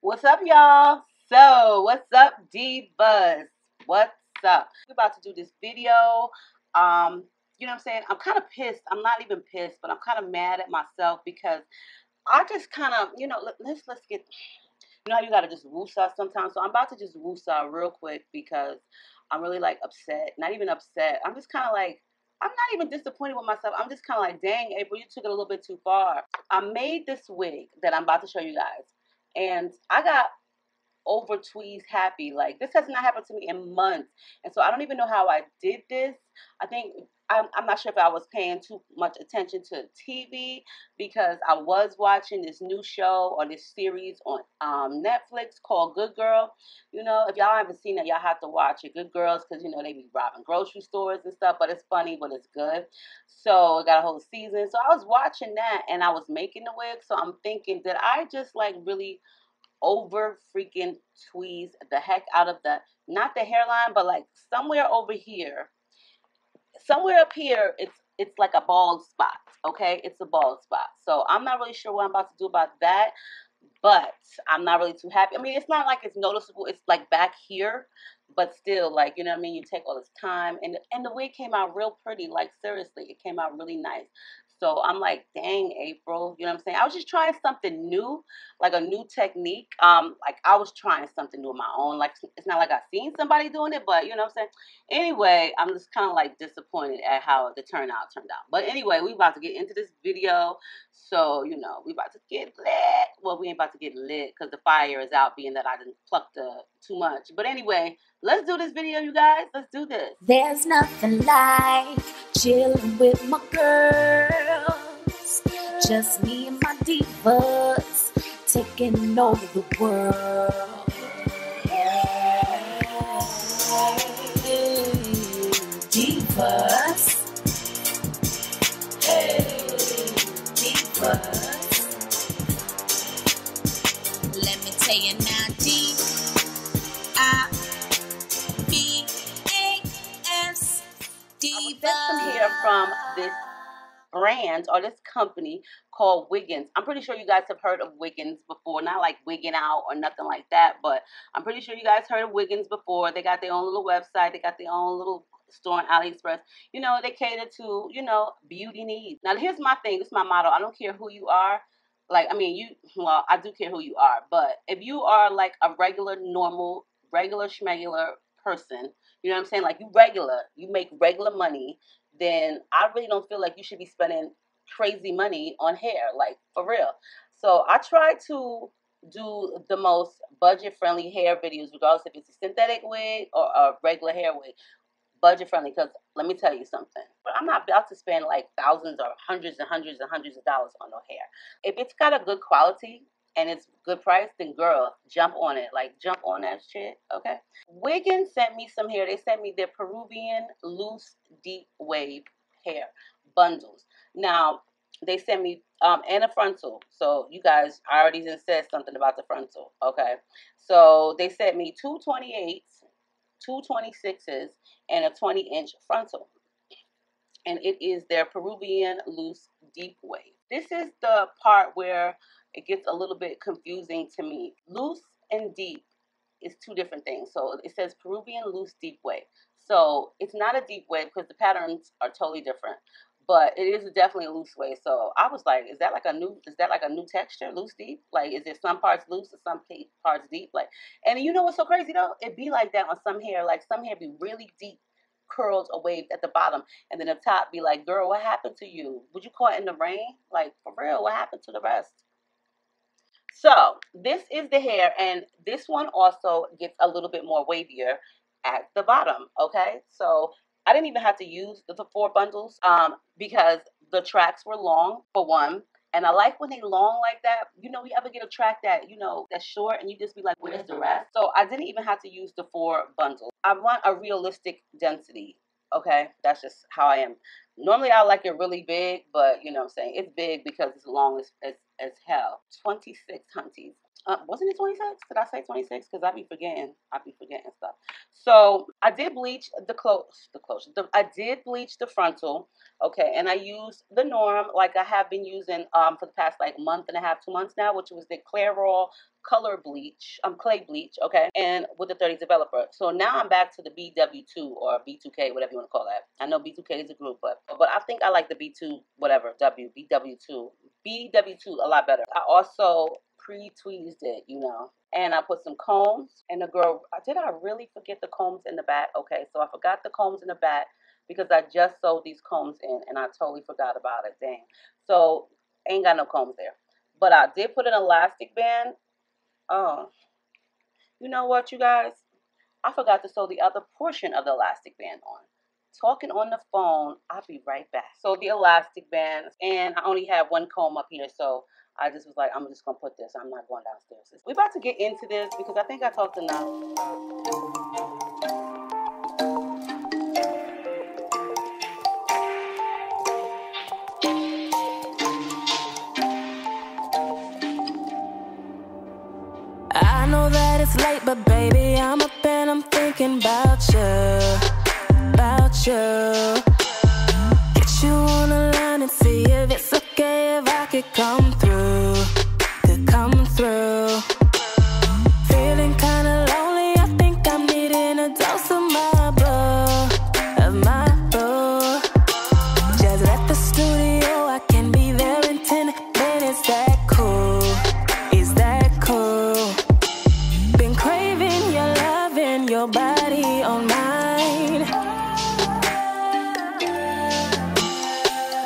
What's up, y'all? So, what's up, divas? What's up? We're about to do this video. You know what I'm saying? I'm kind of pissed. I'm not even pissed, but I'm kind of mad at myself because I just kind of, let's get, how you gotta just Whoosa sometimes. So I'm about to just Whoosa real quick because I'm really like upset. Not even upset. I'm just kind of like, I'm not even disappointed with myself. I'm just kind of like, dang, April, you took it a little bit too far. I made this wig that I'm about to show you guys. And I got over tweez happy. Like, this has not happened to me in months. And so I don't even know how I did this. I think, I'm not sure if I was paying too much attention to TV because I was watching this new show or this series on Netflix called Good Girl. You know, if y'all haven't seen it, y'all have to watch it. Good Girls, because, you know, they be robbing grocery stores and stuff, but it's funny, but it's good. So it got a whole season. So I was watching that and I was making the wig. So I'm thinking, did I just like really over freaking tweeze the heck out of the, not the hairline, but like somewhere over here, somewhere up here, it's like a bald spot. Okay, it's a bald spot. So I'm not really sure what I'm about to do about that, but I'm not really too happy. I mean, it's not like it's noticeable. It's like back here, but still, like, you know what I mean? You take all this time, and the wig came out real pretty. Like, seriously, it came out really nice. So I'm like, dang, April, you know what I'm saying? I was just trying something new, like a new technique. Like I was trying something new on my own. Like, it's not like I've seen somebody doing it, but you know what I'm saying? Anyway, I'm just kind of like disappointed at how the turnout turned out. But anyway, we about to get into this video. So, you know, we about to get lit. Well, we ain't about to get lit because the fire is out, being that I didn't pluck too much. But anyway, let's do this video, you guys. Let's do this. There's nothing like chilling with my girls. Just me and my divas taking over the world. Divas. Hey, divas. Let me tell you now, D-I-V-A-S. I got some hair from this brand or this company called Wiggins. I'm pretty sure you guys have heard of Wiggins before. Not like wigging out or nothing like that, but I'm pretty sure you guys heard of Wiggins before. They got their own little website. They got their own little store on AliExpress. You know, they cater to, you know, beauty needs. Now, here's my thing. This is my motto. I don't care who you are. Like, I mean, well, I do care who you are. But if you are like a regular, normal, regular schmegular person, you know what I'm saying? Like, you regular, you make regular money, then I really don't feel like you should be spending crazy money on hair, like, for real. So I try to do the most budget-friendly hair videos, regardless if it's a synthetic wig or a regular hair wig. Budget-friendly, because let me tell you something. I'm not about to spend like thousands or hundreds and hundreds and hundreds of dollars on no hair. If it's got a good quality and it's good price, then girl, jump on it. Like, jump on that shit, okay? Wiggins sent me some hair. They sent me their Peruvian loose deep wave hair bundles. Now, they sent me and a frontal. So you guys, I already said something about the frontal, okay? So they sent me 228s, 226s, and a 20-inch frontal. And it is their Peruvian loose deep wave. This is the part where it gets a little bit confusing to me. Loose and deep is two different things. So it says Peruvian loose deep wave. So it's not a deep wave because the patterns are totally different. But it is definitely a loose wave. So I was like, is that like a new texture, loose deep? Like, is there some parts loose or some parts deep? Like, and you know what's so crazy though? It be like that on some hair. Like, some hair be really deep curls or waves at the bottom, and then the top be like, girl, what happened to you? Was you caught in the rain? Like, for real, what happened to the rest? So this is the hair, and this one also gets a little bit more wavier at the bottom, okay? So I didn't even have to use the 4 bundles because the tracks were long, for one. And I like when they long like that. You know, you ever get a track that, you know, that's short and you just be like, where's the rest? So I didn't even have to use the 4 bundles. I want a realistic density, okay? That's just how I am. Normally I like it really big, but you know what I'm saying? It's big because it's long as hell. 26 hunties. Wasn't it 26? Did I say 26? Because I be forgetting stuff. So I did bleach I did bleach the frontal, okay, and I used the Norm like I have been using for the past like month and a half, 2 months now, which was the Clairol color bleach, clay bleach, okay, and with the 30 developer. So now I'm back to the BW2 or B2K, whatever you want to call that. I know B2K is a group, but I think I like the B2 whatever BW2 a lot better. I also pre-tweezed it, you know, and I put some combs. And the girl, did I really forget the combs in the back? Okay, so I forgot the combs in the back because I just sewed these combs in, and I totally forgot about it. Dang. So ain't got no combs there, but I did put an elastic band. Oh, you know what, you guys? I forgot to sew the other portion of the elastic band on. Talking on the phone, I'll be right back. So the elastic band, and I only have one comb up here, so I just was like, I'm just gonna put this. I'm not going downstairs. We're about to get into this because I think I talked enough. I know that it's late, but baby, I'm up and I'm thinking about you. Get you on the line and see if it's okay if I could come through. Feeling kinda lonely, I think I'm needing a dose of my boo. Just at the studio, I can be there in 10 minutes. That cool? Is that cool? Been craving your love and your body on mine.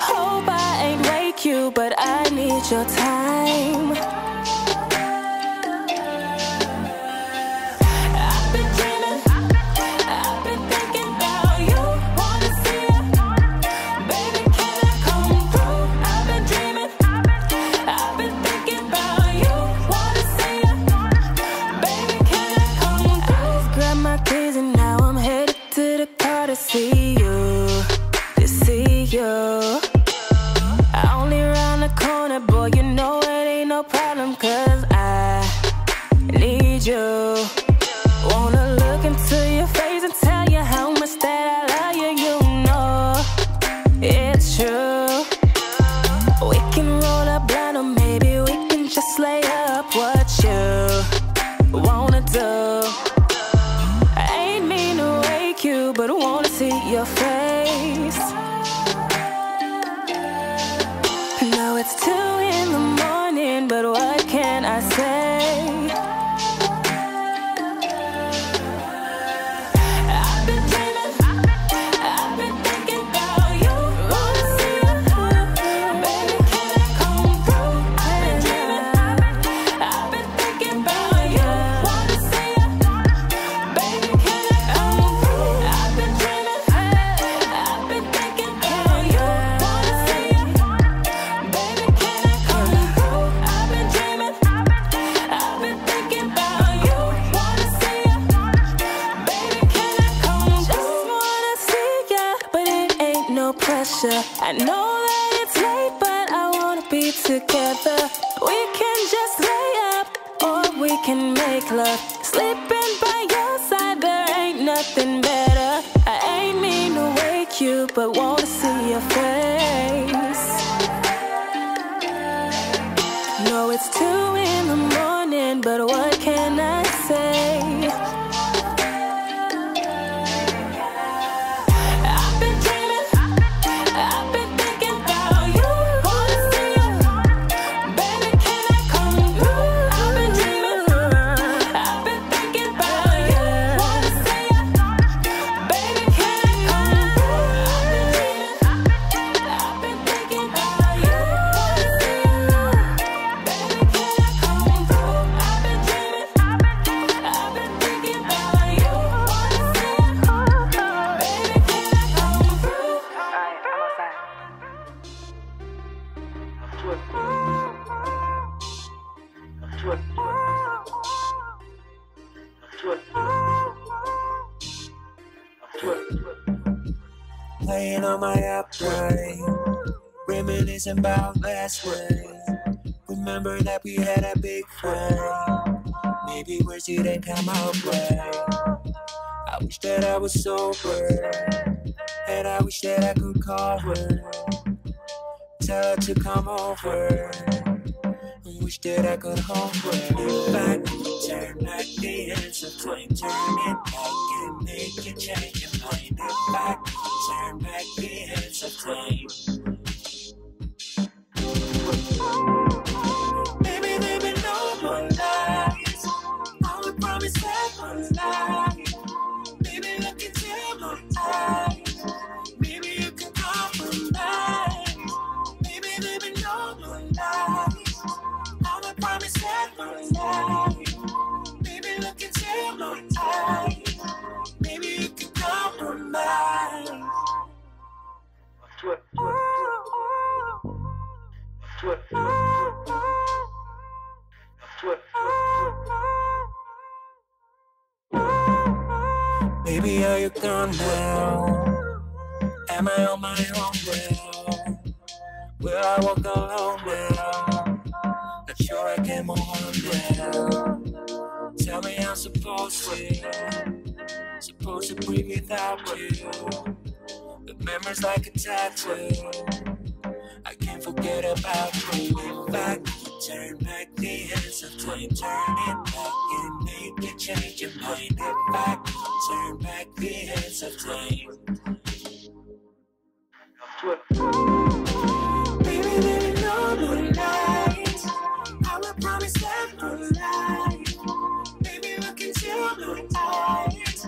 Hope I ain't wake you, but I need your time. I've been dreaming, I've been thinking about you. Wanna see you, baby, can I come through? I've been dreaming, I've been thinking about you. Wanna see you, baby, can I come through? I just grabbed my keys and now I'm headed to the car to see you. Only around the corner, boy, you know it ain't no problem, 'cause I need you. Wanna look into your face and tell you how much that I love you, you know it's true. We can roll up blind, or maybe we can just lay up. What you wanna do? I ain't mean to wake you, but I wanna see your face. Now it's 2 in the morning, but what can I say? I've been dreaming, I've been thinking about you. Wanna see you, baby, can I come through? I've been dreaming, I've been thinking about you. Wanna see you, baby, can I come through? I've been dreaming, I've been thinking about you. Wanna see you, baby, can I come through? I've been dreaming, I've been thinking about you. Wanna see you, baby, can I come through? Just wanna see ya, but it ain't no pressure. I know that it's late, but I wanna be together. We can just lay up, or we can make love. Sleeping by your side, there ain't nothing better. I ain't mean to wake you, but wanna see your face. No, it's 2 in the morning, but what can I say? I've been dreaming, I've been thinking about you. Wanna see you, baby, can I come through? I've been dreaming, I've been thinking about you. Wanna see you, baby, can I come through? I've been dreaming, I've been thinking about you. Wanna see you, baby, can I come through? I've been dreaming, I've been thinking about you. Wanna see you, baby, can I come through? Alright, I'm outside. Laying on my airplane, reminiscing about last week. Remember that we had a big fight. Maybe words didn't come out right. I wish that I was sober, and I wish that I could call her, tell her to come over. I wish that I could hold her. If I could turn back the hands of time, turn it back and make you change your mind. If I could turn back the hands of time. Baby, there be no more lies. I would promise that one lie. Baby, look into my eyes. Baby, you can compromise. Baby, there be no more lies. I would promise that one lie. Baby, look into my eyes. Baby, you can compromise. Baby, are you gone now? Am I on my own now? Will I walk alone now? Not sure I can move on now. Tell me I'm supposed to breathe without you. The memories like a tattoo. I can't forget about you. If I could turn back the hands of time, turn it back and make you change your mind. If I could turn back the hands of time. Baby, there is no more lies. I will promise that no lie. Baby, look into my eyes.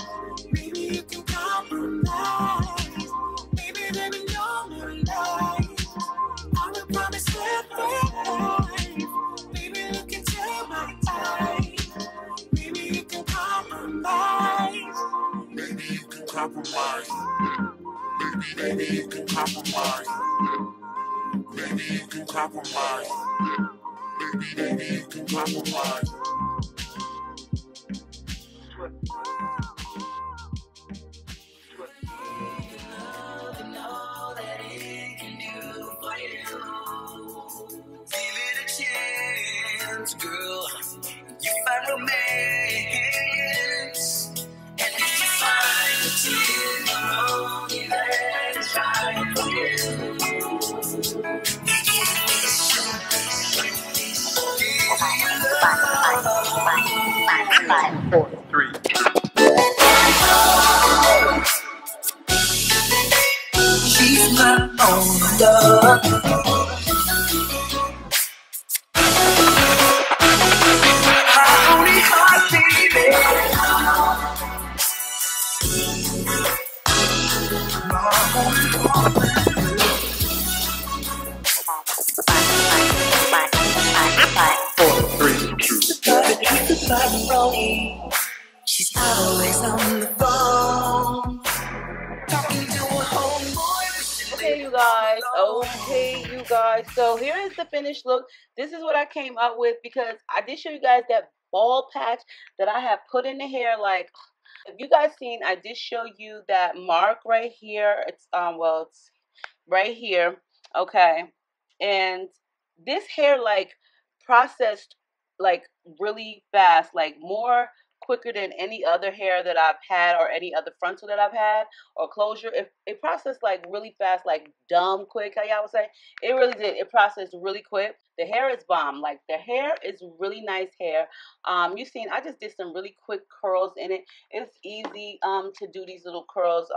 Baby, you can compromise. Baby, there is no more lies. I will promise that no lie. Baby, look into my eyes. Baby, you can compromise. Baby, you can compromise. Baby, you can compromise. Baby, you can compromise. Baby, you can compromise. Give it a chance, girl. You find romance, and if you find the tears only that is right for you. She's my own dog. My only heart, baby. My only heart, baby. She's always on the phone, talking to a homeboy. Okay, you guys. So here is the finished look. This is what I came up with because I did show you guys that bald patch that I have put in the hair. Like, if you guys seen, I did show you that mark right here. It's it's right here. Okay, and this hair like processed like really fast, like more quicker than any other hair that I've had or any other frontal that I've had or closure. It processed like really fast, like dumb quick, how y'all would say. It really did. It processed really quick. The hair is bomb. Like, the hair is really nice hair. You seen I just did some really quick curls in it. It's easy to do these little curls.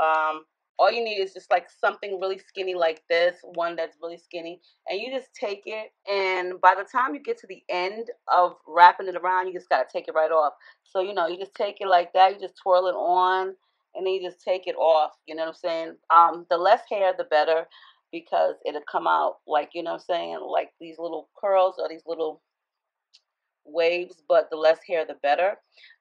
All you need is just like something really skinny like this, one that's really skinny, and you just take it, and by the time you get to the end of wrapping it around, you just got to take it right off. So, you know, you just take it like that, you just twirl it on, and then you just take it off, you know what I'm saying? The less hair, the better, because it'll come out like, you know what I'm saying, like these little curls or these little waves, but the less hair, the better.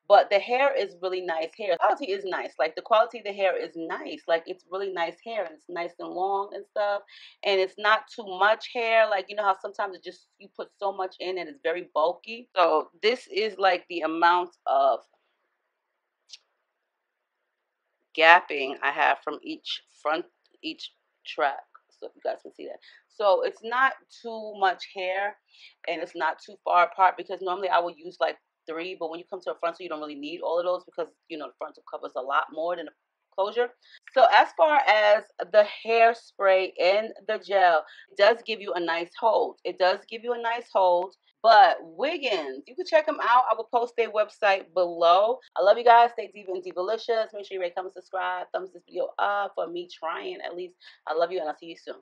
But the hair is really nice hair. The quality is nice. Like, the quality of the hair is nice. Like, it's really nice hair, and it's nice and long and stuff. And it's not too much hair. Like, you know how sometimes it just, you put so much in and it's very bulky. So this is like the amount of gapping I have from each track. So if you guys can see that. So it's not too much hair, and it's not too far apart, because normally I would use like 3, but when you come to a frontal, you don't really need all of those because, you know, the frontal covers a lot more than the closure. So as far as the hairspray and the gel, it does give you a nice hold. It does give you a nice hold. But Wiggins, you can check them out. I will post their website below. I love you guys. Stay diva and divalicious. Make sure you rate, comment, subscribe. Thumbs this video up for me trying at least. I love you and I'll see you soon.